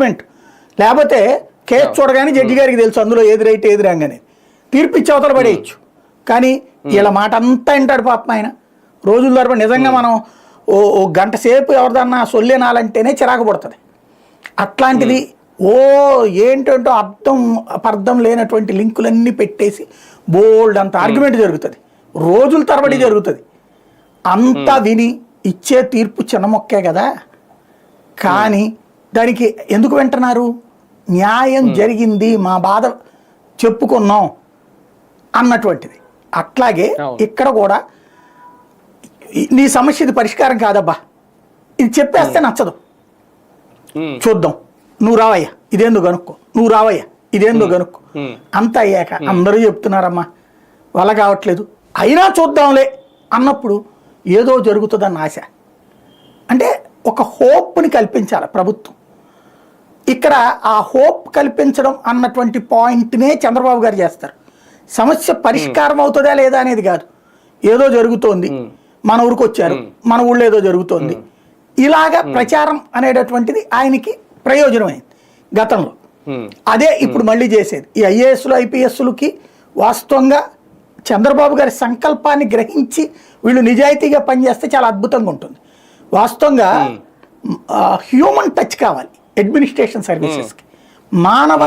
Argument. లేకపోతే case చూడగానే judge గారికి తెలుసు అందులో ఏది రైట్ ఏది రాంగ్ అనేది, తీర్పు ఇచ్చి అవతల పడేయచ్చు. కానీ ఇలా మాట అంతా వింటాడు పాపం ఆయన. రోజుల తరబడి నిజంగా మనం ఓ గంట సేపు ఎవరిదన్నా సొల్లేనాలంటేనే చిరాకు పడుతుంది. అట్లాంటిది ఏంటంటో అర్థం లేనటువంటి లింకులన్నీ పెట్టేసి బోల్డ్ అంత ఆర్గ్యుమెంట్ జరుగుతుంది, రోజుల తరబడి జరుగుతుంది. అంతా విని ఇచ్చే తీర్పు చిన్న మొక్కే కదా. కానీ దానికి ఎందుకు వింటున్నారు? న్యాయం జరిగింది, మా బాధ చెప్పుకున్నాం అన్నటువంటిది. అట్లాగే ఇక్కడ కూడా నీ సమస్య ఇది పరిష్కారం కాదబ్బా, ఇది చెప్పేస్తే నచ్చదు, చూద్దాం, నువ్వు రావయ్యా ఇదేందో కనుక్కో, నువ్వు రావయ్యా ఇదేందో కనుక్కో. అంత అయ్యాక అందరూ చెప్తున్నారమ్మా వల్ల కావట్లేదు, అయినా చూద్దాంలే అన్నప్పుడు ఏదో జరుగుతుందన్న ఆశ. అంటే ఒక హోప్ని కల్పించాలి ప్రభుత్వం. ఇక్కడ ఆ హోప్ కల్పించడం అన్నటువంటి పాయింట్నే చంద్రబాబు గారు చేస్తారు. సమస్య పరిష్కారం అవుతుందా లేదా అనేది కాదు, ఏదో జరుగుతోంది, మన ఊరికి వచ్చారు, మన ఊళ్ళో ఏదో జరుగుతోంది, ఇలాగా ప్రచారం అనేటటువంటిది ఆయనకి ప్రయోజనమైంది గతంలో. అదే ఇప్పుడు మళ్ళీ చేసేది. ఈ ఐఏఎస్లు ఐపీఎస్లకి వాస్తవంగా చంద్రబాబు గారి సంకల్పాన్ని గ్రహించి వీళ్ళు నిజాయితీగా పనిచేస్తే చాలా అద్భుతంగా ఉంటుంది. వాస్తవంగా హ్యూమన్ టచ్ కావాలి అడ్మినిస్ట్రేషన్ సర్వీసెస్కి, మానవ